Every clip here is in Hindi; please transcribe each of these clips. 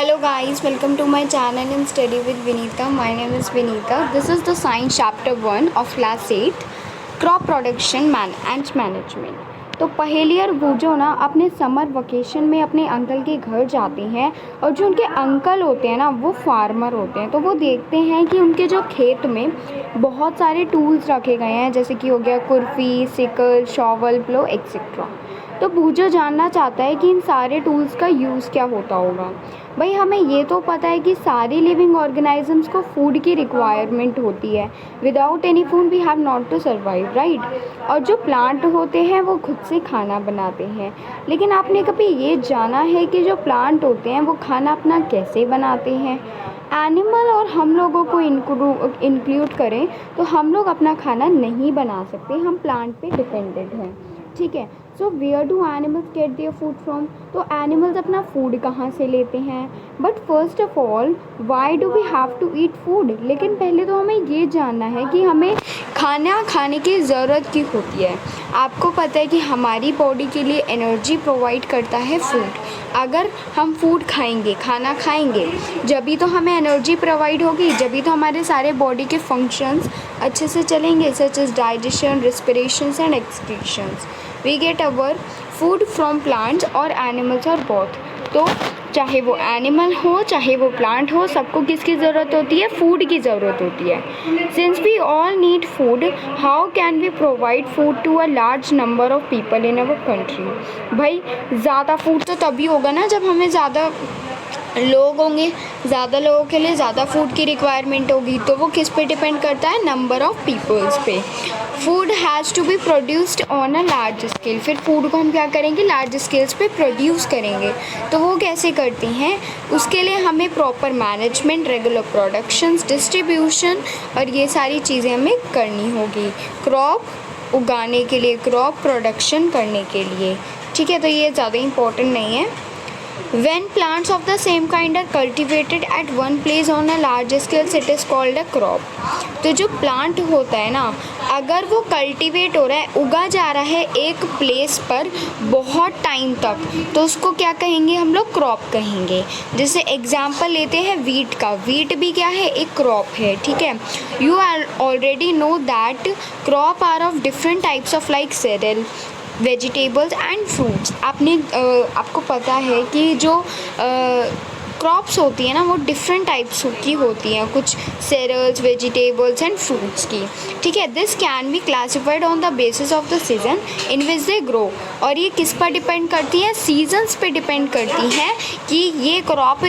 Hello guys, welcome to my channel and study with Vinita. My name is Vinita. This is the science chapter 1 of class 8, crop production and management. तो पहेली और बूझो ना अपने समर वेकेशन में अपने अंकल के घर जाते हैं और जो उनके अंकल होते हैं ना वो फार्मर होते हैं। तो वो देखते हैं कि उनके जो खेत में बहुत सारे टूल्स रखे गए हैं, जैसे कि हो गया कुर्फी, सिकल, शॉवल, प्लो एक्सेट्रा। तो बूझो जानना चाहता है कि इन सारे टूल्स का यूज़ क्या होता होगा। भाई हमें ये तो पता है कि सारी लिविंग ऑर्गेनिजम्स को फूड की रिक्वायरमेंट होती है। Without any food we have not to survive, right. और जो प्लांट होते हैं वो खुद से खाना बनाते हैं। लेकिन आपने कभी ये जाना है कि जो प्लांट होते हैं वो खाना अपना कैसे बनाते हैं? एनिमल और हम लोगों को इंक्लूड करें तो हम लोग अपना खाना नहीं बना सकते, हम प्लांट पे डिपेंडेंट हैं, ठीक है। So where do animals get their food from? तो एनिमल्स अपना फूड कहाँ से लेते हैं? But first of all why do we have to eat food? लेकिन पहले तो हमें ये जानना है कि हमें खाना खाने की ज़रूरत क्यों होती है। आपको पता है कि हमारी बॉडी के लिए एनर्जी प्रोवाइड करता है फूड। अगर हम फूड खाएंगे, खाना खाएंगे, जभी तो हमें एनर्जी प्रोवाइड होगी, जभी तो हमारे सारे बॉडी के फंक्शंस अच्छे से चलेंगे, such as digestion, respirations and excretions. We get our food from plants और एनिमल्स और बोथ। तो चाहे वो एनिमल हो चाहे वो प्लांट हो, सबको किसकी ज़रूरत होती है? फूड की ज़रूरत होती है। Since we all need food, how can we provide food to a large number of people in our country? भाई ज़्यादा फूड तो तभी होगा ना जब हमें ज़्यादा लोग होंगे, ज़्यादा लोगों के लिए ज़्यादा फूड की रिक्वायरमेंट होगी। तो वो किस पे डिपेंड करता है? नंबर ऑफ़ पीपल्स पे। Food has to be produced on a large scale. फिर फूड को हम क्या करेंगे? लार्ज स्केल्स पे प्रोड्यूस करेंगे। तो वो कैसे करते हैं? उसके लिए हमें proper management, regular productions, distribution और ये सारी चीज़ें हमें करनी होगी क्रॉप उगाने के लिए, क्रॉप प्रोडक्शन करने के लिए, ठीक है। तो ये ज़्यादा इम्पोर्टेंट नहीं है। When plants of the same kind are cultivated at one place on a large scale, it is called a crop. तो जो प्लांट होता है ना, अगर वो कल्टीवेट हो रहा है, उगा जा रहा है एक प्लेस पर बहुत टाइम तक, तो उसको क्या कहेंगे? हम लोग क्रॉप कहेंगे। जैसे एग्जांपल लेते हैं वीट का। वीट भी क्या है? एक क्रॉप है, ठीक है। You already know that crop are of different types of like cereal, vegetables and fruits. आपको पता है कि जो क्रॉप्स होती है ना वो डिफरेंट टाइप्स की होती हैं, कुछ सेरेल्स, वेजिटेबल्स एंड फ्रूट्स की, ठीक है। This can be classified on the basis of the season in which they grow. और ये किस पर डिपेंड करती हैं? सीजन्स पे डिपेंड करती हैं कि ये क्रॉप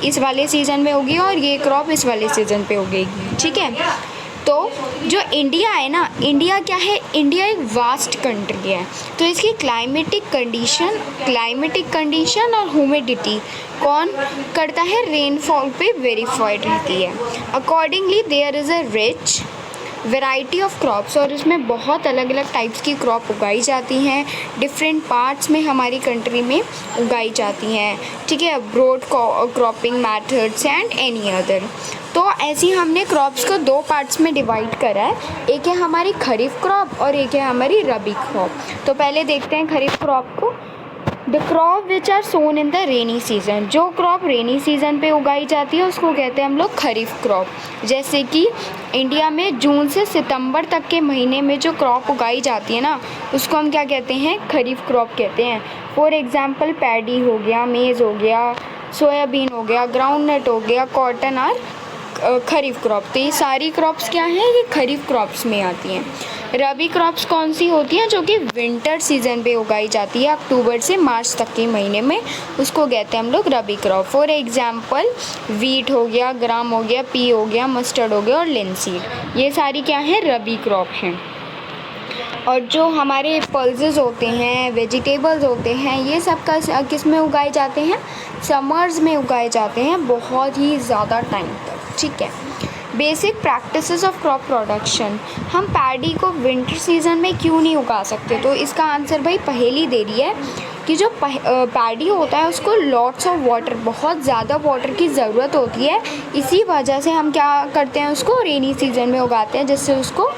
इस वाले सीज़न में होगी और ये क्रॉप इस वाले सीज़न पे उगेगी, ठीक है। तो जो इंडिया है ना, इंडिया क्या है? इंडिया एक वास्ट कंट्री है। तो इसकी क्लाइमेटिक कंडीशन और ह्यूमिडिटी कौन करता है? रेनफॉल पे वेरीफाइड रहती है। Accordingly there is a rich variety of crops, और इसमें बहुत अलग अलग टाइप्स की क्रॉप उगाई जाती हैं, डिफरेंट पार्ट्स में हमारी कंट्री में उगाई जाती हैं, ठीक है। Broad cropping methods and any other. तो ऐसे ही हमने क्रॉप्स को दो पार्ट्स में डिवाइड करा है, एक है हमारी खरीफ क्रॉप और एक है हमारी रबी क्रॉप। तो पहले देखते हैं खरीफ क्रॉप को। The crop which are sown in the rainy season. जो क्रॉप रेनी सीज़न पे उगाई जाती है उसको कहते हैं हम लोग खरीफ क्रॉप। जैसे कि इंडिया में जून से सितंबर तक के महीने में जो क्रॉप उगाई जाती है ना, उसको हम क्या कहते हैं? खरीफ क्रॉप कहते हैं। फॉर एग्ज़ाम्पल पैडी हो गया, मेज़ हो गया, सोयाबीन हो गया, ग्राउंडनट हो गया, कॉटन और खरीफ क्रॉप। तो ये सारी क्रॉप्स क्या हैं? ये खरीफ क्रॉप्स में आती हैं। रबी क्रॉप्स कौन सी होती हैं? जो कि विंटर सीज़न पे उगाई जाती है, अक्टूबर से मार्च तक के महीने में, उसको कहते हैं हम लोग रबी क्रॉप। फॉर एग्जांपल वीट हो गया, ग्राम हो गया, पी हो गया, मस्टर्ड हो गया और लिनसीड। ये सारी क्या हैं? रबी क्रॉप हैं। और जो हमारे पल्सेस होते हैं, वेजिटेबल्स होते हैं, ये सब का किस में उगाए जाते हैं? समर्स में उगाए जाते हैं, बहुत ही ज़्यादा टाइम तक, ठीक है। Basic practices of crop production. हम पैडी को विंटर सीज़न में क्यों नहीं उगा सकते? तो इसका आंसर भाई पहेली दे रही है कि जो पैडी होता है उसको लॉट्स ऑफ वाटर, बहुत ज़्यादा वाटर की ज़रूरत होती है। इसी वजह से हम क्या करते हैं, उसको रेनी सीज़न में उगाते हैं, जिससे उसको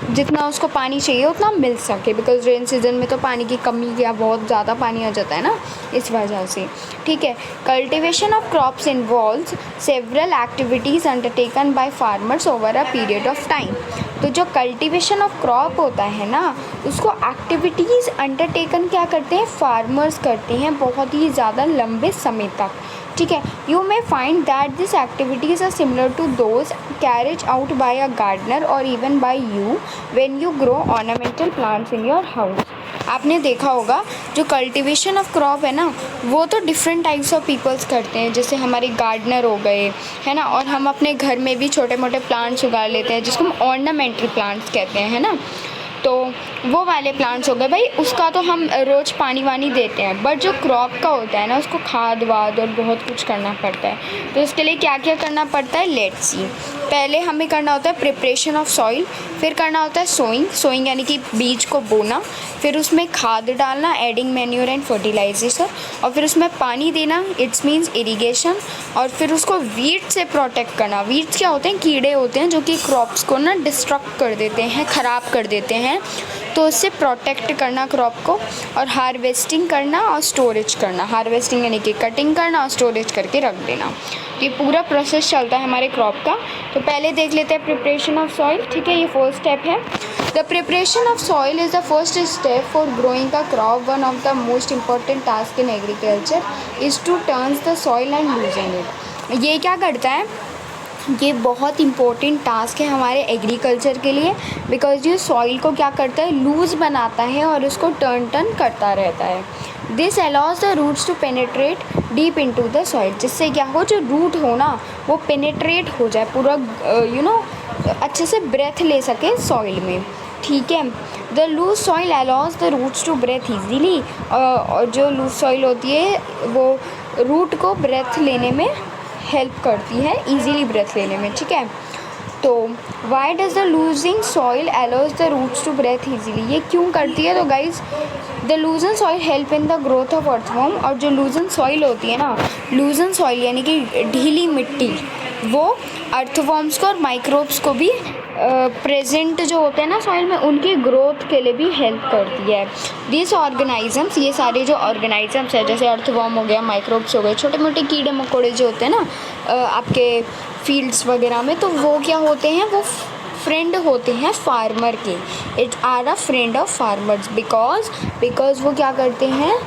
जितना उसको पानी चाहिए उतना मिल सके, बिकॉज रेन सीज़न में तो पानी की कमी या बहुत ज़्यादा पानी आ जाता है ना, इस वजह से। ठीक है, cultivation of crops involves several activities undertaken by farmers over a period of time. तो जो कल्टिवेशन ऑफ क्रॉप होता है ना, उसको एक्टिविटीज़ अंडरटेकन क्या करते हैं, फार्मर्स करते हैं बहुत ही ज़्यादा लंबे समय तक। ठीक है, you may find that this activities are similar to those carries out by a gardener और even by you when you grow ornamental plants in your house. आपने देखा होगा जो कल्टीवेशन ऑफ क्रॉप है ना, वो तो डिफरेंट टाइप्स ऑफ पीपल्स करते हैं, जैसे हमारे गार्डनर हो गए, है ना, और हम अपने घर में भी छोटे मोटे प्लांट्स उगा लेते हैं जिसको हम ऑर्नामेंटल प्लांट्स कहते हैं, है ना। तो वो वाले प्लांट्स हो गए भाई, उसका तो हम रोज़ पानी वानी देते हैं, बट जो क्रॉप का होता है ना, उसको खाद वाद और बहुत कुछ करना पड़ता है। तो उसके लिए क्या क्या करना पड़ता है, लेट्स सी। पहले हमें करना होता है प्रिपरेशन ऑफ सॉइल, फिर करना होता है सोइंग यानी कि बीज को बोना, फिर उसमें खाद डालना, एडिंग मैन्योर एंड फर्टिलाइजेशन, और फिर उसमें पानी देना, इट्स मीन्स इरिगेशन, और फिर उसको वीड्स से प्रोटेक्ट करना। वीड्स क्या होते हैं, कीड़े होते हैं जो कि क्रॉप्स को ना डिस्ट्रक्ट कर देते हैं, ख़राब कर देते हैं, तो उससे प्रोटेक्ट करना क्रॉप को, और हार्वेस्टिंग करना और स्टोरेज करना। हार्वेस्टिंग यानी कि कटिंग करना और स्टोरेज करके रख देना। ये पूरा प्रोसेस चलता है हमारे क्रॉप का। तो पहले देख लेते हैं प्रिपरेशन ऑफ सॉइल। ठीक है, ये फर्स्ट स्टेप है। The preparation of soil is the first step for growing a crop. One of the most important task in agriculture is to turn the soil and loosen it. ये क्या करता है, ये बहुत इम्पोर्टेंट टास्क है हमारे एग्रीकल्चर के लिए, बिकॉज ये सॉइल को क्या करता है, लूज़ बनाता है और उसको टर्न करता रहता है। This allows the roots to penetrate deep into the soil, जिससे क्या हो, जो रूट हो ना वो पेनेट्रेट हो जाए पूरा, अच्छे से ब्रेथ ले सके सॉइल में। ठीक है, the loose soil allows the roots to breathe easily, और जो लूज सॉइल होती है वो रूट को ब्रेथ लेने में हेल्प करती है, इजीली ब्रेथ लेने में। ठीक है, तो why does the loosing soil allows the roots to breathe easily, ये क्यों करती है, तो guys the loosen soil help in the growth of earthworm. और जो लूजन सॉइल होती है ना, लूजन सॉइल यानी कि ढीली मिट्टी, वो अर्थवॉर्म्स को और माइक्रोब्स को भी प्रेजेंट जो होते हैं ना सॉइल में, उनकी ग्रोथ के लिए भी हेल्प करती है। दिस ऑर्गेनाइजम्स, ये सारे जो ऑर्गेनाइजम्स है, जैसे अर्थवॉर्म हो गया, माइक्रोब्स हो गए, छोटे मोटे कीड़े मकोड़े जो होते हैं ना आपके फील्ड्स वगैरह में, तो वो क्या होते हैं, वो फ्रेंड होते हैं फार्मर के। It are a friend of farmers because वो क्या करते हैं,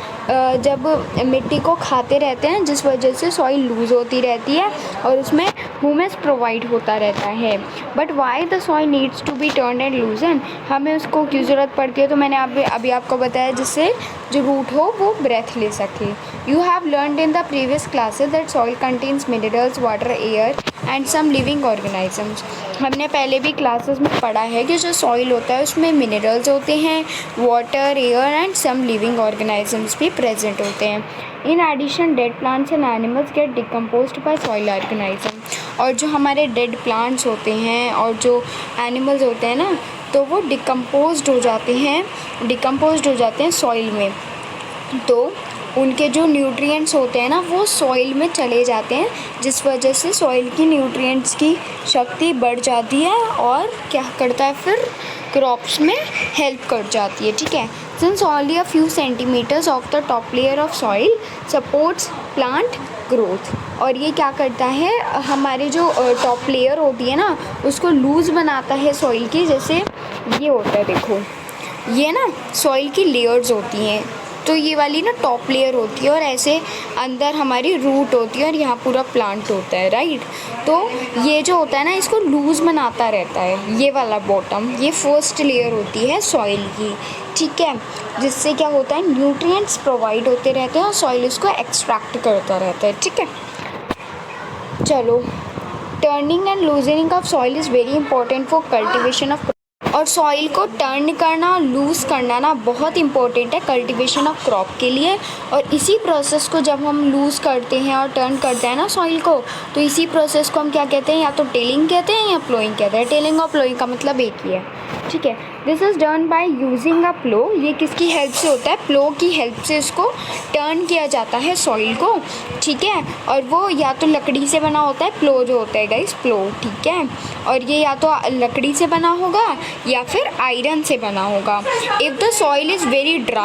जब मिट्टी को खाते रहते हैं, जिस वजह से सॉइल लूज़ होती रहती है और उसमें ह्यूमस प्रोवाइड होता रहता है। But why the soil needs to be turn and loosen, हमें उसको क्यों ज़रूरत पड़ती है, तो मैंने अभी आपको बताया, जिससे जो रूट हो वो ब्रेथ ले सके। You have learned in the previous classes that soil contains minerals, water, air and some living organisms. हमने पहले भी क्लासेस में पढ़ा है कि जो सॉइल होता है उसमें मिनरल्स होते हैं, water, air and some living organisms भी प्रेजेंट होते हैं। In addition dead plants and animals get decomposed by soil organism, और जो हमारे डेड प्लांट्स होते हैं और जो एनिमल्स होते हैं ना, तो वो डिकम्पोज्ड हो जाते हैं सॉइल में। तो उनके जो न्यूट्रिएंट्स होते हैं ना, वो सॉइल में चले जाते हैं, जिस वजह से सॉइल की न्यूट्रिएंट्स की शक्ति बढ़ जाती है और क्या करता है, फिर क्रॉप्स में हेल्प कर जाती है। ठीक है, since only a few centimeters of the top layer of soil supports plant growth, और ये क्या करता है, हमारे जो टॉप लेयर होती है ना, उसको लूज़ बनाता है सॉइल की। जैसे ये होता है, देखो ये ना सॉइल की लेयर्स होती हैं, तो ये वाली ना टॉप लेयर होती है, और ऐसे अंदर हमारी रूट होती है और यहाँ पूरा प्लांट होता है, राइट। तो ये जो होता है ना, इसको लूज़ बनाता रहता है। ये वाला बॉटम, ये फर्स्ट लेयर होती है सॉइल की। ठीक है, जिससे क्या होता है, न्यूट्रिएंट्स प्रोवाइड होते रहते हैं और सॉइल उसको एक्सट्रैक्ट करता रहता है। ठीक है, चलो, turning and loosening of soil is very important for cultivation of, और सॉइल को टर्न करना, लूज़ करना ना बहुत इंपॉर्टेंट है कल्टीवेशन ऑफ क्रॉप के लिए। और इसी प्रोसेस को जब हम लूज़ करते हैं और टर्न करते हैं ना सॉइल को, तो इसी प्रोसेस को हम क्या कहते हैं, या तो टेलिंग कहते हैं या प्लोइंग कहते हैं। टेलिंग और प्लोइंग का मतलब एक ही है। ठीक है। This is done by using a plough. ये किसकी हेल्प से होता है? प्लो की हेल्प से इसको टर्न किया जाता है सॉइल को, ठीक है। और वो या तो लकड़ी से बना होता है, प्लो जो होता है गाइस, प्लो, ठीक है। और ये या तो लकड़ी से बना होगा या फिर आयरन से बना होगा। If the soil is very dry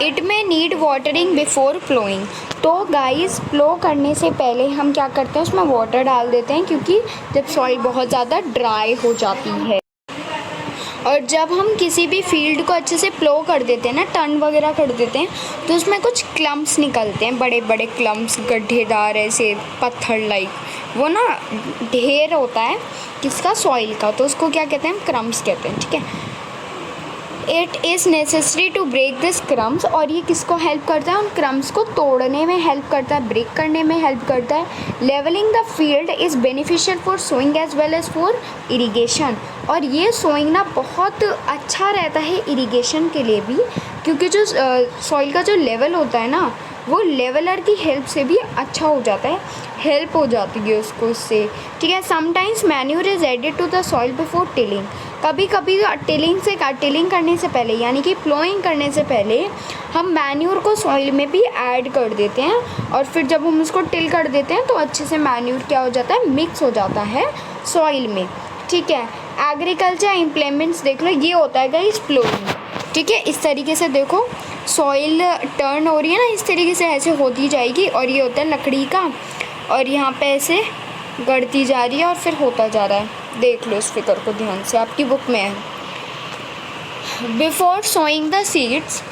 it may need watering before ploughing. तो गाइस प्लो करने से पहले हम क्या करते हैं, उसमें वाटर डाल देते हैं, क्योंकि जब सॉइल बहुत ज़्यादा ड्राई हो जाती है। और जब हम किसी भी फील्ड को अच्छे से प्लो कर देते हैं ना, टर्न वगैरह कर देते हैं, तो उसमें कुछ क्लम्प्स निकलते हैं, बड़े बड़े क्लम्प्स, गड्ढेदार ऐसे पत्थर लाइक, वो ना ढेर होता है किसका? सॉइल का। तो उसको क्या कहते हैं? हम क्रम्प्स कहते हैं, ठीक है। It is necessary to break this crumbs. और ये किसको हेल्प करता है? उन क्रम्स को तोड़ने में हेल्प करता है, ब्रेक करने में हेल्प करता है। Levelling the field is beneficial for sowing as well as for irrigation. और ये सोइंग ना बहुत अच्छा रहता है इरीगेशन के लिए भी, क्योंकि जो सॉइल का जो लेवल होता है ना, वो लेवलर की हेल्प से भी अच्छा हो जाता है, हेल्प हो जाती है उसको उससे, ठीक है। Sometimes manure is added to the soil before tilling. कभी कभी टिलिंग करने से पहले, यानी कि प्लोइंग करने से पहले हम मैन्यूर को सॉइल में भी ऐड कर देते हैं, और फिर जब हम उसको टिल कर देते हैं तो अच्छे से मैन्यूर क्या हो जाता है? मिक्स हो जाता है सॉइल में, ठीक है। एग्रीकल्चर इम्प्लीमेंट्स देख लो, ये होता है गाइस प्लोइंग, ठीक है। इस तरीके से देखो सॉइल टर्न हो रही है ना, इस तरीके से ऐसे होती जाएगी, और ये होता है लकड़ी का, और यहाँ पे ऐसे गढ़ती जा रही है और फिर होता जा रहा है। देख लो इस फिगर को ध्यान से, आपकी बुक में है। बिफोर सोइंग द सीड्स,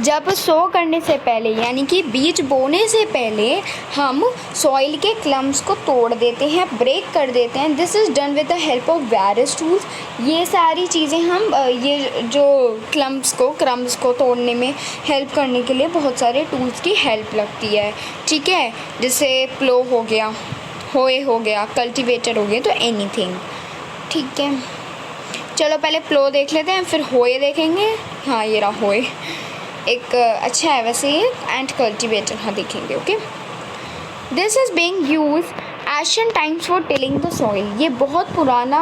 जब सो करने से पहले यानी कि बीज बोने से पहले हम सॉइल के क्लम्प्स को तोड़ देते हैं, ब्रेक कर देते हैं। This is done with the help of various tools. ये सारी चीज़ें हम ये जो क्रम्प्स को तोड़ने में हेल्प करने के लिए बहुत सारे टूल्स की हेल्प लगती है, ठीक है। जैसे प्लो हो गया, होए हो गया, कल्टीवेटर हो गया, तो एनीथिंग, ठीक है। चलो पहले प्लो देख लेते हैं, फिर होए देखेंगे। हाँ ये रहा होए, एक अच्छा है वैसे ये, एंड कल्टीवेटर हाँ देखेंगे, okay. This is being use Asian times for tilling the soil. ये बहुत पुराना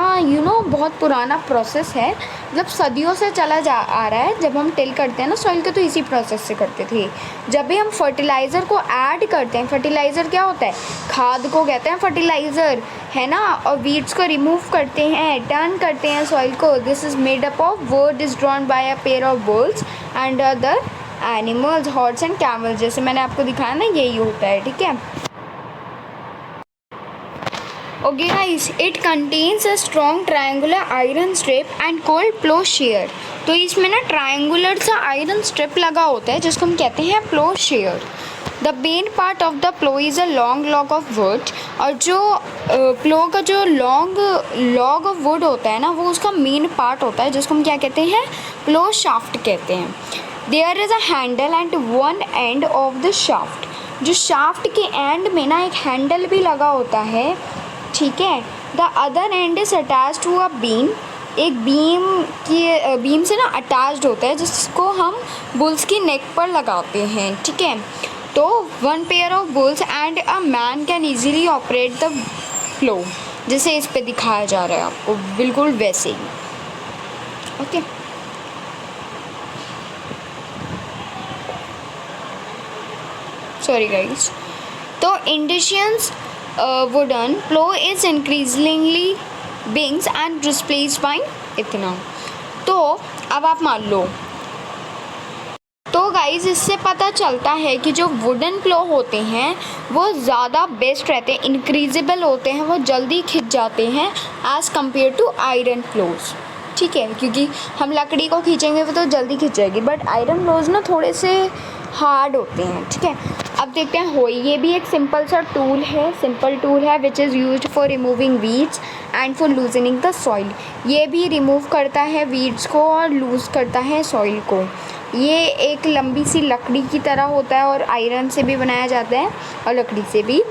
बहुत पुराना प्रोसेस है, मतलब सदियों से चला आ रहा है। जब हम टिल करते हैं ना सॉइल के, तो इसी प्रोसेस से करते थे। जब भी हम फर्टिलाइज़र को ऐड करते हैं, फर्टिलाइज़र क्या होता है? खाद को कहते हैं फर्टिलाइज़र, है ना। और वीड्स को रिमूव करते हैं, टर्न करते हैं सॉइल को। This is made up of wood is drawn by a pair of bulls and other animals, horse and camels, जैसे मैंने आपको दिखाया ना, यही होता है, ठीक है। Okay guys, it contains a strong triangular iron strip and called plough share. तो इसमें ना ट्रायंगुलर सा आयरन स्ट्रिप लगा होता है, जिसको हम कहते हैं ploughshare. The main part of the plough is a long log of wood. और जो प्लो का जो लॉन्ग लॉग ऑफ वुड होता है ना, वो उसका मेन पार्ट होता है, जिसको हम क्या कहते हैं? प्लो शाफ्ट कहते हैं। There is a handle and one end of the shaft. जो शाफ्ट के एंड में ना एक हैंडल भी लगा होता है, ठीक है। The other end is attach to a beam. एक बीम से ना अटैच्ड होता है, जिसको हम बुल्स की नेक पर लगाते हैं, ठीक है। तो one pair of bulls and a man can easily operate the plough, जैसे इस पे दिखाया जा रहा है आपको, बिल्कुल वैसे ही, ओके। Sorry guys. तो इंडिशियंस wooden plow is increasingly beings and replaced by ethanol। तो अब आप मान लो, तो गाइस इससे पता चलता है कि जो वुडन प्लो होते हैं वो ज़्यादा बेस्ट रहते हैं, इंक्रीजेबल होते हैं, वो जल्दी खिंच जाते हैं एज़ कम्पेयर टू आयरन प्लोज, ठीक है। क्योंकि हम लकड़ी को खींचेंगे वो तो जल्दी खिंचेगी, बट आयरन प्लोज ना थोड़े से हार्ड होते हैं, ठीक है। अब देखते हैं होई। ये भी एक सिंपल सा टूल है which is used for removing weeds and for loosening the soil. ये भी रिमूव करता है वीड्स को और लूज़ करता है सॉइल को। ये एक लंबी सी लकड़ी की तरह होता है, और आयरन से भी बनाया जाता है और लकड़ी से भी,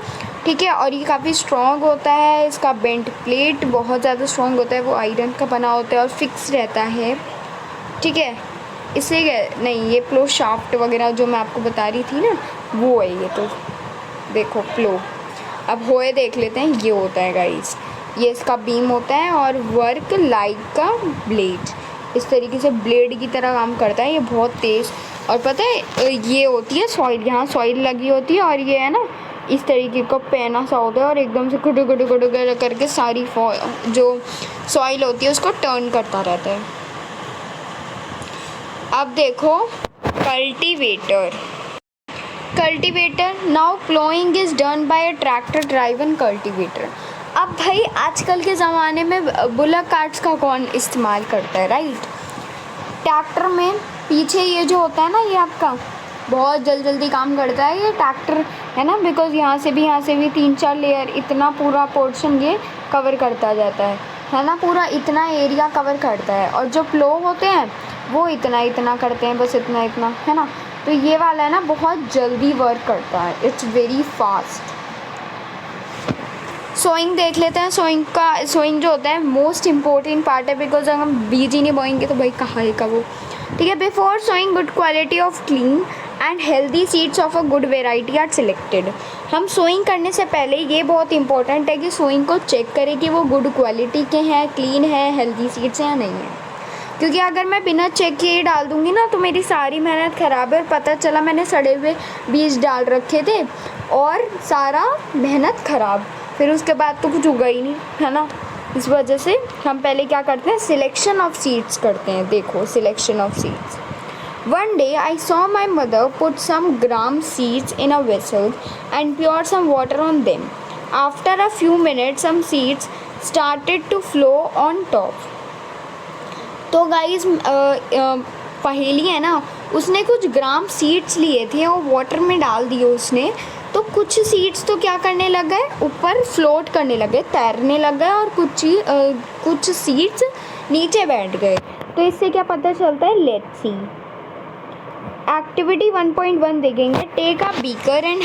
ठीक है। और ये काफ़ी स्ट्रॉन्ग होता है, इसका बेंट प्लेट बहुत ज़्यादा स्ट्रॉन्ग होता है, वो आयरन का बना होता है और फिक्स रहता है, ठीक है। इससे नहीं, ये प्लो शाफ्ट वगैरह जो मैं आपको बता रही थी ना, वो है ये। तो देखो प्लो। अब होए देख लेते हैं, ये होता है गाइस, ये इसका बीम होता है और वर्क लाइक का ब्लेड, इस तरीके से ब्लेड की तरह काम करता है। ये बहुत तेज़, और पता है ये होती है सॉइल, यहाँ सॉइल लगी होती है और ये है ना इस तरीके का पैना सा होता है और एकदम से कुटु कुटु कुटु करके सारी जो सॉइल होती है उसको टर्न करता रहता है। अब देखो cultivator. Now ploughing is done bye a tractor driven cultivator. अब भाई आजकल के ज़माने में बुलक कार्ट्स का कौन इस्तेमाल करता है, राइट। ट्रैक्टर में पीछे ये जो होता है ना, ये आपका बहुत जल्दी काम करता है ये ट्रैक्टर, है ना, बिकॉज़ यहाँ से भी 3-4 लेयर, इतना पूरा पोर्शन ये कवर करता जाता है ना, पूरा इतना एरिया कवर करता है। और जो प्लो होते हैं वो इतना करते हैं, बस इतना है ना। तो ये वाला है ना बहुत जल्दी वर्क करता है, इट्स वेरी फास्ट। सोइंग देख लेते हैं। सोइंग जो होता है मोस्ट इम्पोर्टेंट पार्ट है, बिकॉज अगर हम बीज ही नहीं बोएंगे तो भाई कहाँ है का वो, ठीक है। Before sowing good quality of clean and healthy seeds of a good variety are selected. हम सोइंग करने से पहले ये बहुत इंपॉर्टेंट है कि सोइंग को चेक करें कि वो गुड क्वालिटी के हैं, क्लीन है, हेल्दी सीड्स हैं या नहीं है। क्योंकि अगर मैं बिना चेक किए डाल दूँगी ना तो मेरी सारी मेहनत ख़राब है और पता चला मैंने सड़े हुए बीज डाल रखे थे और सारा मेहनत ख़राब, फिर उसके बाद तो कुछ उगा ही नहीं, है ना। इस वजह से हम पहले क्या करते हैं, सिलेक्शन ऑफ सीड्स करते हैं। देखो selection of seeds. One day I saw my mother put some gram seeds in a vessel and pour some water on them. After a few minutes some seeds started to flow on top. तो गाइस पहेली है ना, उसने कुछ ग्राम सीड्स लिए थे और वाटर में डाल दिए उसने, तो कुछ सीड्स तो क्या करने लग गए, ऊपर फ्लोट करने लगे, तैरने लग गए, और कुछ सीड्स नीचे बैठ गए। तो इससे क्या पता चलता है, लेट्स सी। एक्टिविटी 1.1 देखेंगे। Take a beaker and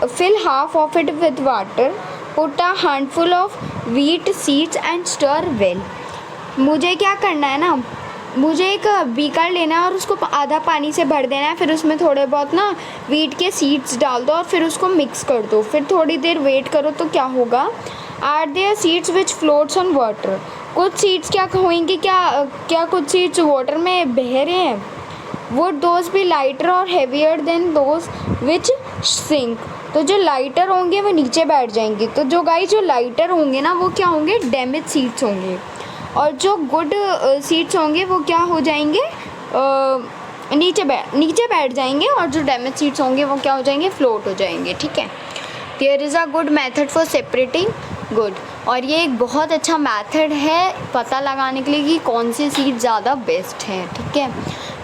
fill half of it with water. Put a handful of wheat seeds and stir well. मुझे क्या करना है ना, मुझे एक बीकर लेना है और उसको आधा पानी से भर देना है, फिर उसमें थोड़े बहुत ना वीट के सीड्स डाल दो और फिर उसको मिक्स कर दो, फिर थोड़ी देर वेट करो तो क्या होगा, are there seeds which floats on water. कुछ सीड्स क्या होंगे, क्या कुछ सीड्स वाटर में बह रहे हैं, वुड दोज बी लाइटर और heavier than those which sink. तो जो लाइटर होंगे वो नीचे बैठ जाएंगे। तो जो लाइटर होंगे ना वो क्या होंगे, डैमेज सीड्स होंगे, और जो गुड सीड्स होंगे वो क्या हो जाएंगे, नीचे बैठ जाएंगे, और जो डैमेज सीड्स होंगे वो क्या हो जाएंगे, फ्लोट हो जाएंगे, ठीक है। There is a good method for separating good, और ये एक बहुत अच्छा मेथड है पता लगाने के लिए कि कौन सी सीड ज़्यादा बेस्ट है, ठीक है।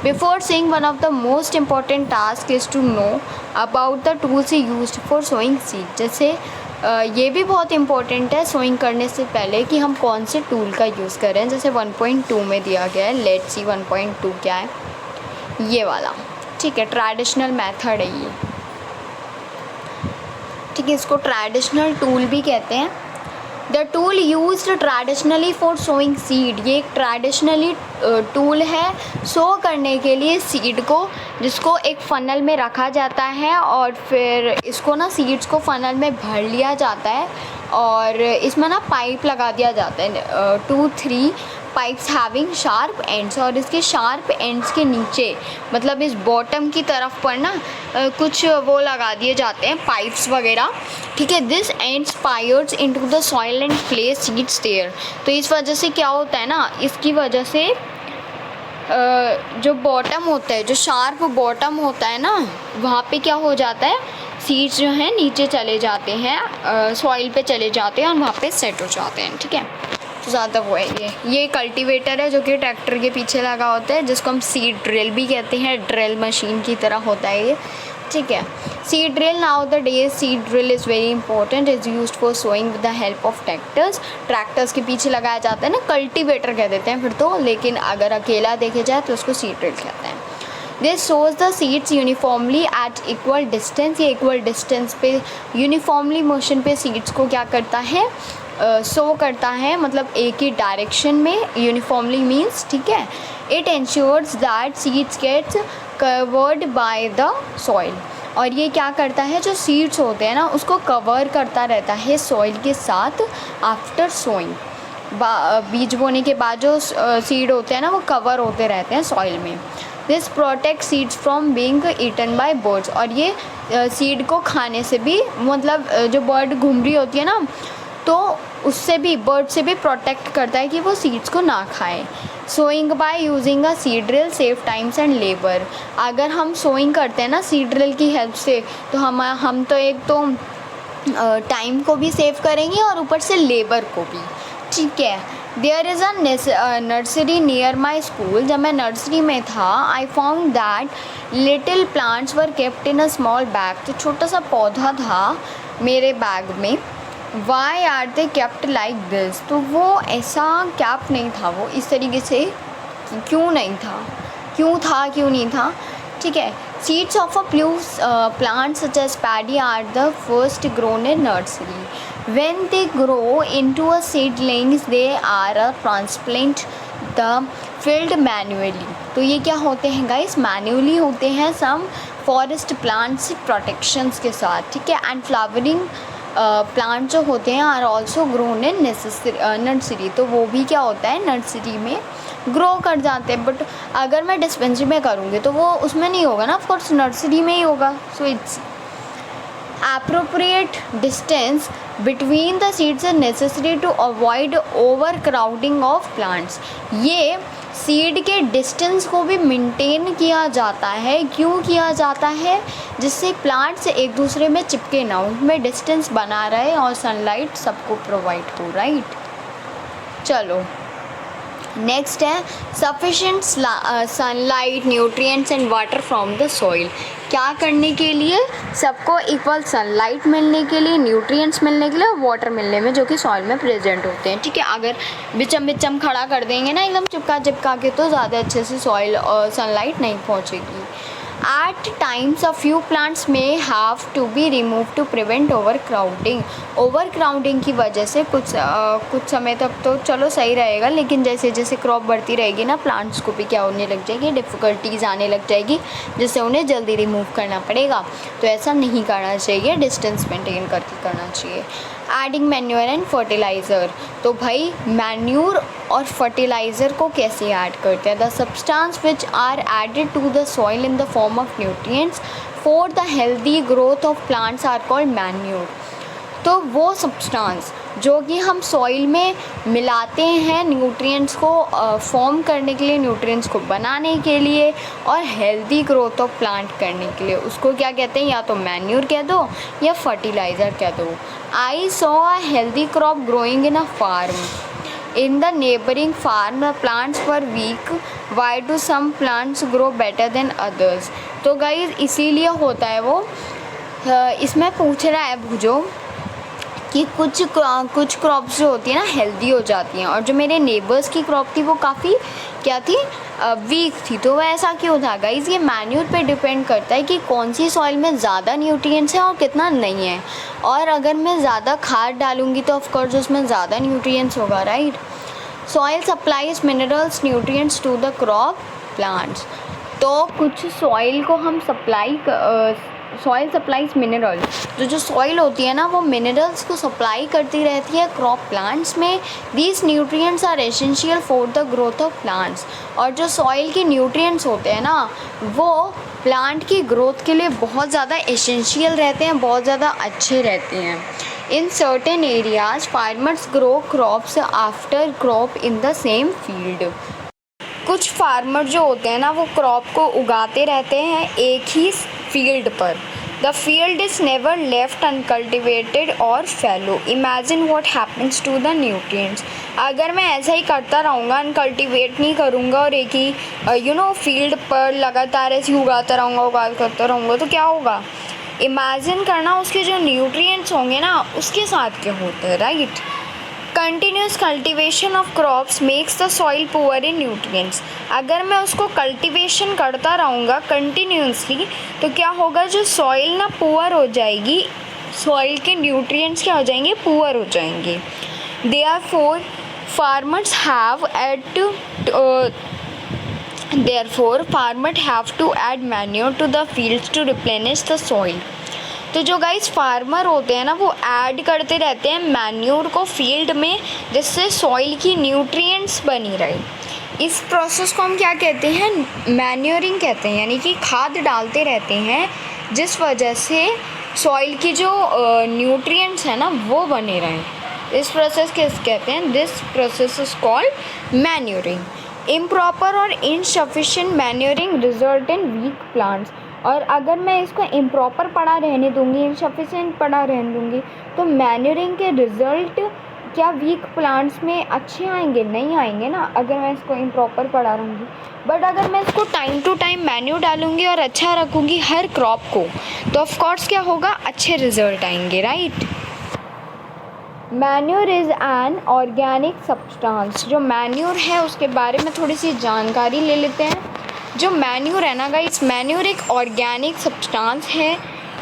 Before saying one of the most important task is to know about the tools used for sowing seed. जैसे ये भी बहुत इम्पॉर्टेंट है सोइंग करने से पहले कि हम कौन से टूल का यूज़ करें। जैसे 1.2 में दिया गया है, लेट्स सी 1.2 क्या है, ये वाला, ठीक है, ट्रेडिशनल मेथड है ये, ठीक है, इसको ट्रेडिशनल टूल भी कहते हैं। The tool used traditionally for sowing seed, ये एक ट्रेडिशनली टूल है सो करने के लिए सीड को, जिसको एक फ़नल में रखा जाता है और फिर इसको ना सीड्स को फ़नल में भर लिया जाता है और इसमें ना पाइप लगा दिया जाता है, 2-3 पाइप्स हैविंग शार्प एंड्स, और इसके शार्प एंड्स के नीचे मतलब इस बॉटम की तरफ पर ना कुछ वो लगा दिए जाते हैं पाइप्स वगैरह, ठीक है। This ends fires into the soil and place seeds there. तो इस वजह से क्या होता है ना, इसकी वजह से जो बॉटम होता है, जो शार्प बॉटम होता है ना, वहाँ पे क्या हो जाता है, सीड्स जो हैं नीचे चले जाते हैं, सॉइल पे चले जाते हैं और वहाँ पे सेट हो जाते हैं, ठीक है। तो ज़्यादा वो है ये कल्टीवेटर है जो कि ट्रैक्टर के पीछे लगा होता है, जिसको हम सीड ड्रिल भी कहते हैं, ड्रिल मशीन की तरह होता है ये, ठीक है। Seed drill, now the day seed drill is very important, is used for sowing with the help of tractors के पीछे लगाया जाता है ना, कल्टीवेटर कह देते हैं फिर तो, लेकिन अगर अकेला देखे जाए तो उसको सीड ड्रिल कहते हैं। This sows the seeds uniformly at equal distance, ये इक्वल डिस्टेंस पे यूनिफॉर्मली मोशन पे सीड्स को क्या करता है, सो करता है, मतलब एक ही डायरेक्शन में, यूनिफॉर्मली मीन्स, ठीक है। It ensures that seeds gets covered by the soil, और ये क्या करता है, जो सीड्स होते हैं ना उसको कवर करता रहता है सॉइल के साथ आफ्टर सोइंग। बीज बोने के बाद जो सीड होते हैं ना वो कवर होते रहते हैं सॉइल में। This protect seeds from being eaten by birds, और ये सीड को खाने से भी, मतलब जो बर्ड घूम रही होती है ना तो उससे भी, बर्ड से भी प्रोटेक्ट करता है कि वो सीड्स को ना खाएं। Sowing by using a seed drill save times and labour. अगर हम सोइंग करते हैं ना सीड ड्रिल की हेल्प से तो हम तो एक तो टाइम को भी सेव करेंगे और ऊपर से लेबर को भी, ठीक है। There is a nursery near my school. जब मैं नर्सरी में था I found that little plants were kept in a small bag. तो छोटा सा पौधा था मेरे बैग में। Why are they kept like this. तो वो ऐसा कैप नहीं था, वो इस तरीके से क्यों नहीं था, क्यों नहीं था, ठीक है। Seeds of a plant such as paddy are the first grown in nursery. When they grow into a seedlings they are a transplant the field manually. तो ये क्या होते हैं गाइस, मैन्युअली होते हैं सम फॉरेस्ट प्लांट्स प्रोटेक्शंस के साथ, ठीक है। एंड फ्लावरिंग प्लांट जो होते हैं are also grown in nursery. तो वो भी क्या होता है, नर्सरी में ग्रो कर जाते हैं। बट अगर मैं डिस्पेंसरी में करूँगी तो वो उसमें नहीं होगा ना, ऑफकोर्स नर्सरी में ही होगा। So it's appropriate distance between the seeds are necessary to avoid overcrowding of plants। ये सीड के डिस्टेंस को भी मेंटेन किया जाता है। क्यों किया जाता है, जिससे प्लांट्स एक दूसरे में चिपके ना, उनमें डिस्टेंस बना रहे और सनलाइट सबको प्रोवाइड हो, राइट। चलो नेक्स्ट है sufficient sunlight, nutrients and water from the soil. क्या करने के लिए, सबको इक्वल सनलाइट मिलने के लिए, न्यूट्रिएंट्स मिलने के लिए और वाटर मिलने में, जो कि सॉइल में प्रेजेंट होते हैं, ठीक है। अगर बिचम खड़ा कर देंगे ना एकदम चिपका के तो ज़्यादा अच्छे से सॉइल और सनलाइट नहीं पहुँचेगी। At times a few plants may have to be removed to prevent overcrowding। Overcrowding की वजह से कुछ समय तक तो चलो सही रहेगा, लेकिन जैसे जैसे क्रॉप बढ़ती रहेगी ना प्लांट्स को भी क्या होने लग जाएगी, डिफ़िकल्टीज़ आने लग जाएगी, जिससे उन्हें जल्दी रिमूव करना पड़ेगा। तो ऐसा नहीं करना चाहिए, डिस्टेंस मेंटेन करके करना चाहिए। Adding manure and fertiliser. तो भाई मैन्योर और फर्टिलाइज़र को कैसे ऐड करते हैं, the substance which are added to the soil in the form of nutrients for the healthy growth of plants are called manure. तो वो सब्सटेंस जो कि हम सॉइल में मिलाते हैं न्यूट्रिएंट्स को फॉर्म करने के लिए, न्यूट्रिएंट्स को बनाने के लिए और हेल्दी ग्रोथ ऑफ प्लांट करने के लिए, उसको क्या कहते हैं, या तो मैन्योर कह दो या फर्टिलाइज़र कह दो। I saw a healthy crop growing in a farm. In the neighboring farm, the plants were weak. Why do some plants grow better than others? तो गाइस इसीलिए होता है वो, इसमें पूछ रहा है भूजो कि कुछ क्रॉप्स जो होती है ना हेल्दी हो जाती हैं, और जो मेरे नेबर्स की क्रॉप थी वो काफ़ी क्या थी, वीक थी। तो वह ऐसा क्यों था गाइस, ये मैन्योर पे डिपेंड करता है कि कौन सी सॉइल में ज़्यादा न्यूट्रिएंट्स हैं और कितना नहीं है। और अगर मैं ज़्यादा खाद डालूँगी तो ऑफकोर्स उसमें ज़्यादा न्यूट्रिएंट्स होगा, right. Soil supplies minerals nutrients to the crop plants. तो कुछ सॉइल को हम सॉइल सप्लाइज मिनरल, जो सॉइल होती है ना वो मिनरल्स को सप्लाई करती रहती है क्रॉप प्लांट्स में। These nutrients are essential for the growth of plants. और जो सॉइल के न्यूट्रिएंट्स होते हैं ना वो प्लांट की ग्रोथ के लिए बहुत ज़्यादा एसेंशियल रहते हैं, बहुत ज़्यादा अच्छे रहते हैं। In certain areas farmers grow crops after crop in the same field. कुछ फार्मर जो होते हैं ना वो क्रॉप को उगाते रहते हैं एक ही फील्ड पर। The field is never left uncultivated और fallow. Imagine what happens to the nutrients. अगर मैं ऐसा ही करता रहूँगा, अनकल्टिवेट नहीं करूँगा और एक ही फील्ड पर लगातार ऐसे उगाता रहूँगा तो क्या होगा, इमेजिन करना उसके जो न्यूट्रिएंट्स होंगे ना उसके साथ क्या होते हैं, right. Continuous cultivation of crops makes the soil poor in nutrients. अगर मैं उसको कल्टिवेशन करता रहूँगा कंटिन्यूसली तो क्या होगा, जो सॉइल ना पुअर हो जाएगी, सॉइल के न्यूट्रिएंट्स क्या हो जाएंगे, पुअर हो जाएंगे। Therefore farmers have Therefore, farmers have to add manure to the fields to replenish the soil. तो जो गाइस फार्मर होते हैं ना वो ऐड करते रहते हैं मैन्योर को फील्ड में, जिससे सॉइल की न्यूट्रिएंट्स बनी रहे। इस प्रोसेस को हम क्या कहते हैं, मैन्योरिंग कहते हैं, यानी कि खाद डालते रहते हैं जिस वजह से सॉइल की जो न्यूट्रिएंट्स है ना वो बने रहें। इस प्रोसेस के कहते हैं, this process is called manuring. Improper और insufficient manuring result in weak plants. और अगर मैं इसको इम्प्रॉपर पड़ा रहने दूंगी, इनसफिशिएंट पड़ा रहने दूंगी, तो मैन्योरिंग के रिजल्ट क्या वीक प्लांट्स में अच्छे आएंगे? नहीं आएंगे ना, अगर मैं इसको इम्प्रॉपर पड़ा रहूँगी। बट अगर मैं इसको टाइम टू टाइम मैन्योर डालूंगी और अच्छा रखूँगी हर क्रॉप को, तो ऑफ कोर्स क्या होगा, अच्छे रिजल्ट आएंगे, right. Manure is an organic substance. जो मैन्योर है उसके बारे में थोड़ी सी जानकारी ले लेते हैं। जो मैन्योर है ना गाइस, मैन्योर एक ऑर्गेनिक सब्सटेंस है,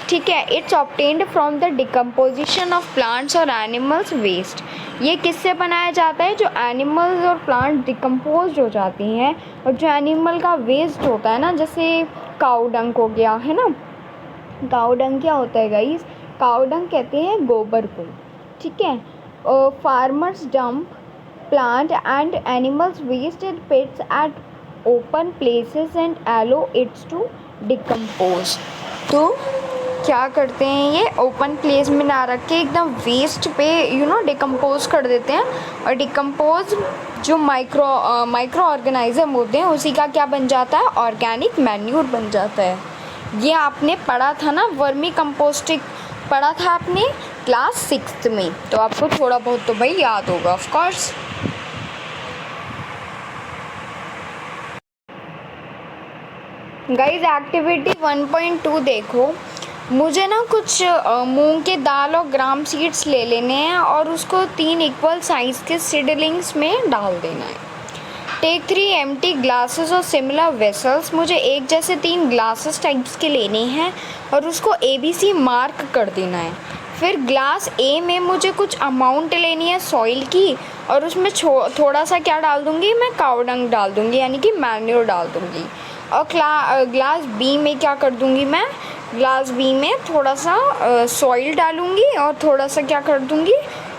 ठीक है। It's obtained from the decomposition of plants और एनिमल्स वेस्ट। ये किससे बनाया जाता है? जो एनिमल्स और प्लांट डिकम्पोज हो जाती हैं, और जो एनिमल का वेस्ट होता है ना, जैसे काऊ डंग हो गया है ना। काऊ डंग क्या होता है गाइस? काऊ डंग कहते हैं गोबर को, ठीक है। Farmers dump plant and animals waste in pits at open places and allow its to decompose. तो क्या करते हैं, ये ओपन प्लेस में ना रख के एकदम वेस्ट पे डिकम्पोज कर देते हैं। और डिकम्पोज जो माइक्रो ऑर्गेनाइजम होते हैं उसी का क्या बन जाता है, ऑर्गेनिक मैन्यूर बन जाता है। ये आपने पढ़ा था ना, वर्मी कंपोस्टिंग पढ़ा था आपने क्लास 6 में, तो आपको थोड़ा बहुत तो भाई याद होगा ऑफ कोर्स। गाइस एक्टिविटी 1.2 देखो, मुझे ना कुछ मूंग के दाल और ग्राम सीड्स ले लेने हैं और उसको 3 इक्वल साइज़ के सीडलिंग्स में डाल देना है। टेक 3 एम्प्टी ग्लासेस और सिमिलर वेसल्स। मुझे एक जैसे 3 ग्लासेस टाइप्स के लेने हैं और उसको ABC मार्क कर देना है। फिर ग्लास A में मुझे कुछ अमाउंट लेनी है सॉइल की, और उसमें थोड़ा सा क्या डाल दूँगी मैं, काऊ डंग डाल दूँगी, यानी कि मैन्योर डाल दूँगी। और ग्लास B में क्या कर दूँगी मैं, ग्लास B में थोड़ा सा सॉइल डालूँगी और थोड़ा सा क्या कर दूँगी,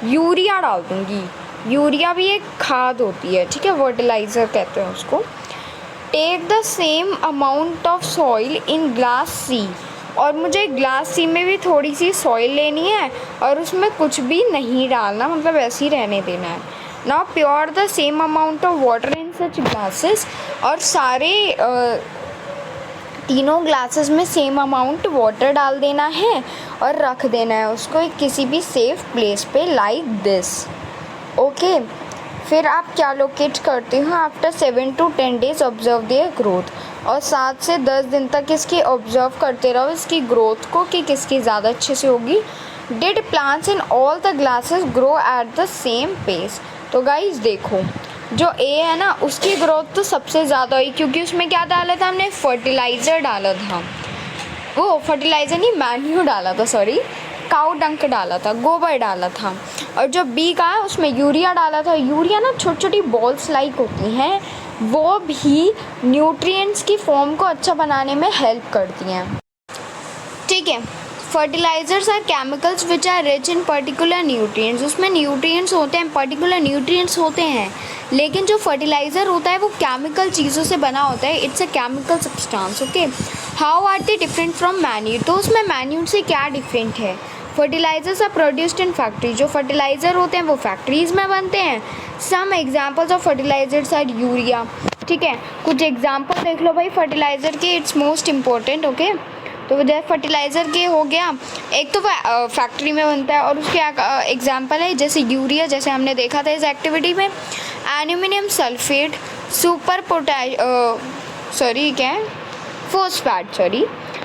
यूरिया डाल दूँगी। यूरिया भी एक खाद होती है, ठीक है, फर्टिलाइज़र कहते हैं उसको। Take the same amount of soil in glass C। और मुझे ग्लास C में भी थोड़ी सी सॉइल लेनी है और उसमें कुछ भी नहीं डालना, मतलब ऐसे ही रहने देना है। Now pure the same amount of water in such glasses. और सारे तीनों ग्लासेस में सेम अमाउंट वाटर डाल देना है और रख देना है उसको किसी भी सेफ प्लेस पे, लाइक दिस, ओके। फिर आप क्या लोकेट करते हो, after 7 to 10 days observe their growth. और 7 से 10 दिन तक इसकी ऑब्जर्व करते रहो इसकी ग्रोथ को कि किसकी ज़्यादा अच्छे से होगी। Did plants in all the glasses grow at the same pace. तो गाइज देखो, जो A है ना उसकी ग्रोथ तो सबसे ज़्यादा हुई, क्योंकि उसमें क्या डाला था हमने, फर्टिलाइज़र डाला था। वो फर्टिलाइज़र नहीं, मैन्यूर डाला था, सॉरी, काऊ डंक डाला था, गोबर डाला था। और जो B का है उसमें यूरिया डाला था। यूरिया ना छोटी छोटी बॉल्स लाइक होती हैं, वो भी न्यूट्रिएंट्स की फॉर्म को अच्छा बनाने में हेल्प करती हैं, ठीक है। Fertilisers are chemicals which are rich in particular nutrients. उसमें न्यूट्रिएंट्स होते हैं, पर्टिकुलर न्यूट्रिएंट्स होते हैं, लेकिन जो फर्टिलाइज़र होता है वो केमिकल चीज़ों से बना होता है। It's a chemical substance, okay. How are they different from manure. तो उसमें मैन्यूर से क्या डिफरेंट है, fertilisers are produced in factory. जो फर्टिलाइज़र होते हैं वो फैक्ट्रीज़ में बनते हैं। Some examples of fertilisers are urea, ठीक है। कुछ एग्जाम्पल देख लो भाई फर्टिलाइज़र के, इट्स मोस्ट इम्पोर्टेंट, ओके। तो जैसे फर्टिलाइज़र के हो गया, एक तो फैक्ट्री में बनता है, और उसके एग्जाम्पल है जैसे यूरिया, जैसे हमने देखा था इस एक्टिविटी में। Aluminium sulphate, super phosphate, sorry,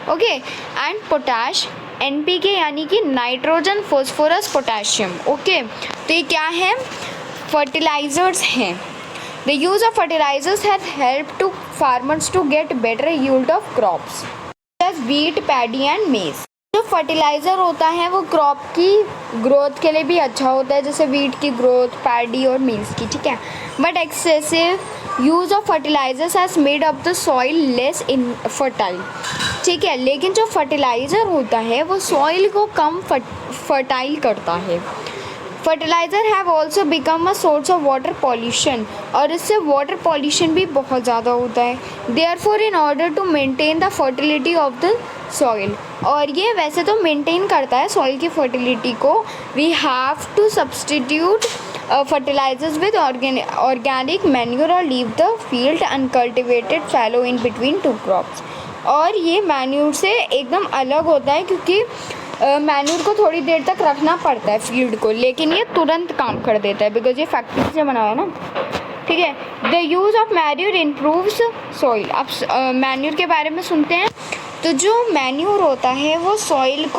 okay, and potash, NPK यानी कि नाइट्रोजन फॉस्फोरस पोटेशियम, ओके। तो ये क्या है, फर्टिलाइज़र्स हैं। The use of fertilisers has help to farmers to get better yield of crops wheat, paddy and maize. जो फर्टिलाइज़र होता है वो क्रॉप की ग्रोथ के लिए भी अच्छा होता है, जैसे वीट की ग्रोथ, पैडी और मेज की, ठीक है। But excessive use of fertilisers has made up the soil less fertile, ठीक है। लेकिन जो फर्टिलाइज़र होता है वो सॉइल को कम फर्टाइल करता है। Fertiliser have also become a source of water pollution, और इससे वाटर पॉल्यूशन भी बहुत ज़्यादा होता है। Therefore in order to maintain the fertility of the soil, और ये वैसे तो मेंटेन करता है सॉइल की फर्टिलिटी को, we have to substitute fertilisers with organic manure और leave the field uncultivated fallow in between two crops. और ये मैन्यूर से एकदम अलग होता है, क्योंकि मैन्यूर को थोड़ी देर तक रखना पड़ता है फील्ड को, लेकिन ये तुरंत काम कर देता है बिकॉज ये फैक्ट्री से बना हुआ है ना, ठीक है। The use of manure improves soil. अब मैन्यूर के बारे में सुनते हैं। तो जो मैन्यूर होता है वो सॉइल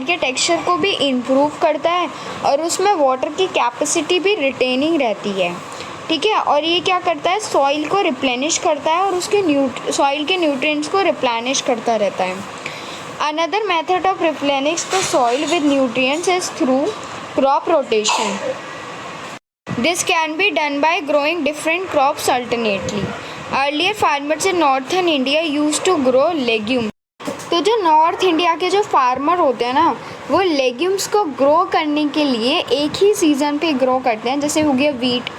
के टेक्सचर को भी इम्प्रूव करता है, और उसमें वाटर की कैपेसिटी भी रिटेनिंग रहती है, ठीक है। और ये क्या करता है, सॉइल को रिप्लेनिश करता है और उसके सॉइल के न्यूट्रिएंट्स को रिप्लेनिश करता रहता है। Another method of replenishing the soil with nutrients is through crop rotation. This can be done by growing different crops alternately. Earlier farmers in northern India used to grow legumes. तो जो नॉर्थ इंडिया के जो फार्मर होते हैं ना, वो लेग्यूम्स को ग्रो करने के लिए एक ही सीज़न पे ग्रो करते हैं, जैसे हो गया वीट,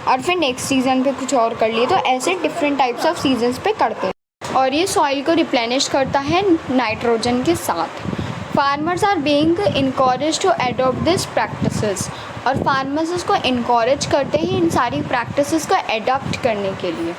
और फिर नेक्स्ट सीज़न पे कुछ और कर लिए। तो ऐसे डिफरेंट टाइप्स ऑफ सीजन्स पे करते हैं, और ये सॉइल को रिप्लेनिश करता है नाइट्रोजन के साथ। Farmers are being encourage to adopt this practices, और फार्मर्स इसको इनकरेज करते हैं इन सारी प्रैक्टिसेस को अडॉप्ट करने के लिए।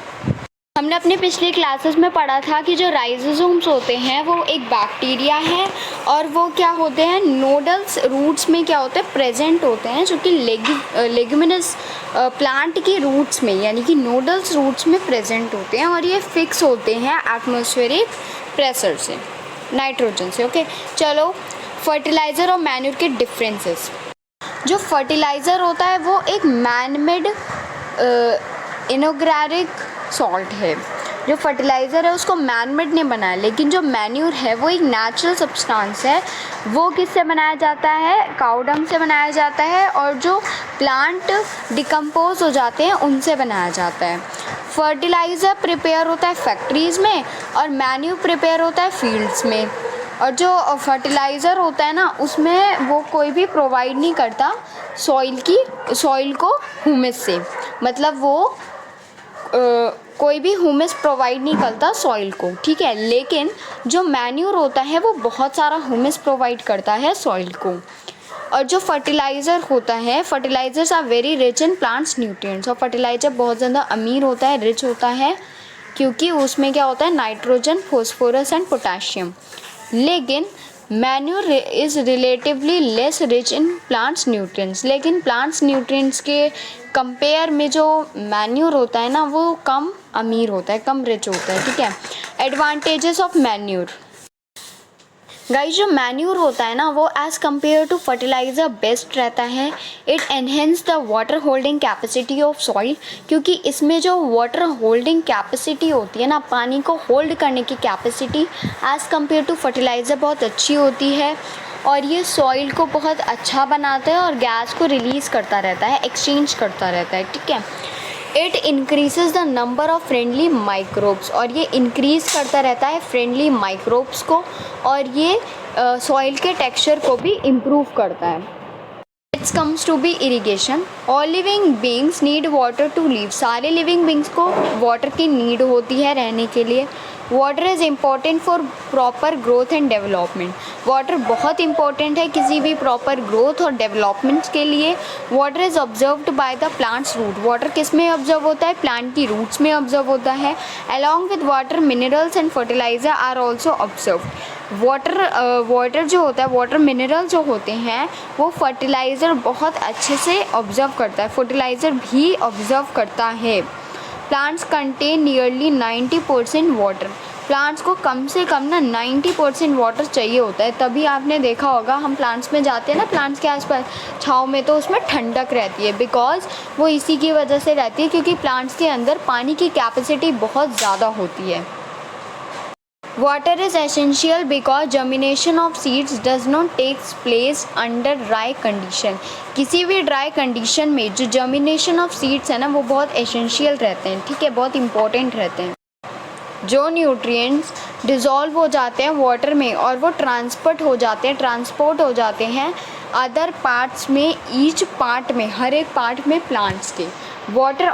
हमने अपने पिछले क्लासेस में पढ़ा था कि जो राइजोसोम्स होते हैं वो एक बैक्टीरिया है, और वो क्या होते हैं, नोडल्स रूट्स में क्या होते हैं, प्रेजेंट होते हैं, जो कि लेग्यूमिनस प्लांट की रूट्स में, यानी कि नोडल्स रूट्स में प्रेजेंट होते हैं, और ये फिक्स होते हैं एटमॉस्फेरिक प्रेशर से, नाइट्रोजन से। ओके, चलो फर्टिलाइज़र और मैन्यूर के डिफरेंसेस। जो फर्टिलाइज़र होता है वो एक मैन मेड इनऑर्गेनिक सॉल्ट है। जो फर्टिलाइज़र है उसको मैन मेड ने बनाया, लेकिन जो मैन्यूर है वो एक नेचुरल सब्सटेंस है। वो किससे बनाया जाता है, काऊ डंग से बनाया जाता है, और जो प्लांट डिकम्पोज हो जाते हैं उनसे बनाया जाता है। फर्टिलाइज़र प्रिपेयर होता है फैक्ट्रीज़ में, और मैन्यूर प्रिपेयर होता है फील्ड्स में। और जो फर्टिलाइज़र होता है ना, उसमें वो कोई भी प्रोवाइड नहीं करता सॉइल को ह्यूमस से, मतलब वो कोई भी ह्यूमस प्रोवाइड नहीं करता सॉइल को, ठीक है। लेकिन जो मैन्यूर होता है वो बहुत सारा ह्यूमस प्रोवाइड करता है सॉइल को। और जो फर्टिलाइज़र होता है, fertilisers are very rich in plants nutrients, और फर्टिलाइज़र बहुत ज़्यादा अमीर होता है, रिच होता है, क्योंकि उसमें क्या होता है, नाइट्रोजन, फॉस्फोरस एंड पोटाशियम। लेकिन manure is relatively less rich in plants nutrients, लेकिन प्लांट्स न्यूट्रिएंट्स के कंपेयर में जो मैन्यूर होता है ना वो कम अमीर होता है, कम रिच होता है, ठीक है। Advantages of manure. गाइस, जो मैन्यूर होता है ना वो as compare to fertiliser best रहता है। It enhance the water holding capacity of soil, क्योंकि इसमें जो वाटर होल्डिंग कैपेसिटी होती है ना, पानी को होल्ड करने की capacity as compare to fertiliser बहुत अच्छी होती है, और ये सॉइल को बहुत अच्छा बनाता है और गैस को रिलीज़ करता रहता है, एक्सचेंज करता रहता है, ठीक है। It increases the number of friendly microbes, और ये इंक्रीज़ करता रहता है फ्रेंडली माइक्रोब्स को, और ये सॉइल के टेक्सचर को भी इम्प्रूव करता है। It's comes to be irrigation. All living beings need water to live, सारे लिविंग बींग्स को वाटर की नीड होती है रहने के लिए। Water is important for proper growth and development, water बहुत इंपॉर्टेंट है किसी भी प्रॉपर ग्रोथ और डेवलपमेंट के लिए। Water is observed by the plants root, water किस में ऑब्जर्व होता है, प्लांट की रूट्स में ऑब्जर्व होता है। Along with water minerals and fertiliser are also observe. Water जो होता है, वाटर मिनरल जो होते हैं वो फर्टिलाइज़र बहुत अच्छे से ऑब्जर्व करता है, फर्टिलाइज़र भी ऑब्जर्व करता है। Plants contain nearly 90% water, plants को कम से कम ना 90% वाटर चाहिए होता है। तभी आपने देखा होगा हम प्लांट्स में जाते हैं ना, प्लांट्स के आसपास छाँव में, तो उसमें ठंडक रहती है, बिकॉज वो इसी की वजह से रहती है, क्योंकि प्लांट्स के अंदर पानी की कैपेसिटी बहुत ज़्यादा होती है। Water is essential because germination of seeds does not takes place under dry condition. किसी भी ड्राई कंडीशन में जो जर्मिनेशन ऑफ सीड्स है ना वो बहुत एसेंशियल रहते हैं, ठीक है, बहुत इंपॉर्टेंट रहते हैं। जो न्यूट्रिएंट्स डिज़ोल्व हो जाते हैं वाटर में और वो ट्रांसपोर्ट हो जाते हैं अदर पार्ट्स में, ईच पार्ट में, हर एक पार्ट में प्लांट्स के। Water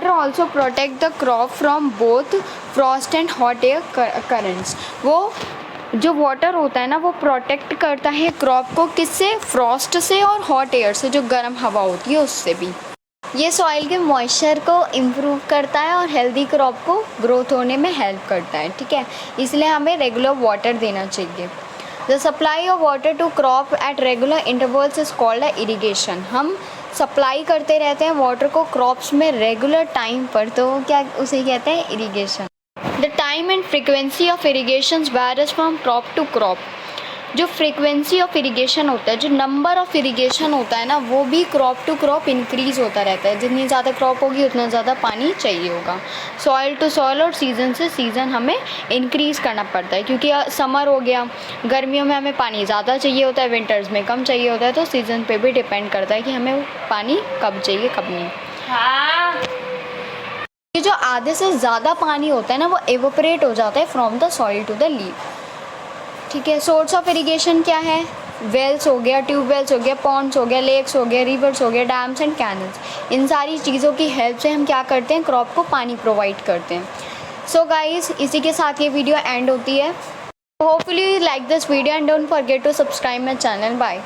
also protect the crop from both Frost and hot air currents. वो जो वाटर होता है ना वो प्रोटेक्ट करता है क्रॉप को, किससे? फ्रॉस्ट से और हॉट एयर से, जो गर्म हवा होती है उससे भी। ये सॉइल के मॉइस्चर को इम्प्रूव करता है और हेल्दी क्रॉप को ग्रोथ होने में हेल्प करता है, ठीक है, इसलिए हमें रेगुलर वाटर देना चाहिए। The supply of water to crop at regular intervals is called irrigation. हम सप्लाई करते रहते हैं वाटर को क्रॉप्स में रेगुलर टाइम पर, तो क्या उसे कहते हैं? Irrigation. The time and frequency of irrigation varies from crop to crop. जो फ्रीक्वेंसी ऑफ इरिगेशन होता है, जो नंबर ऑफ इरिगेशन होता है ना, वो भी क्रॉप टू क्रॉप इंक्रीज़ होता रहता है। जितनी ज़्यादा क्रॉप होगी उतना ज़्यादा पानी चाहिए होगा। सॉइल टू सॉइल और सीज़न से सीज़न हमें इंक्रीज़ करना पड़ता है, क्योंकि समर हो गया, गर्मियों में हमें पानी ज़्यादा चाहिए होता है, विंटर्स में कम चाहिए होता है, तो सीज़न पे भी डिपेंड करता है कि हमें पानी कब चाहिए कब नहीं। ये जो आधे से ज़्यादा पानी होता है ना वो एवोपरेट हो जाता है from the soil to the leaf, ठीक है। सोर्स ऑफ इरिगेशन क्या है? वेल्स हो गया, ट्यूबवेल्स हो गया, पॉन्ड्स हो गया, लेक्स हो गया, रिवर्स हो गया, डैम्स एंड कैनल्स। इन सारी चीज़ों की हेल्प से हम क्या करते हैं? क्रॉप को पानी प्रोवाइड करते हैं। सो गाइस, इसी के साथ ये वीडियो एंड होती है। Hopefully you like this video and don't forget to subscribe my channel. Bye.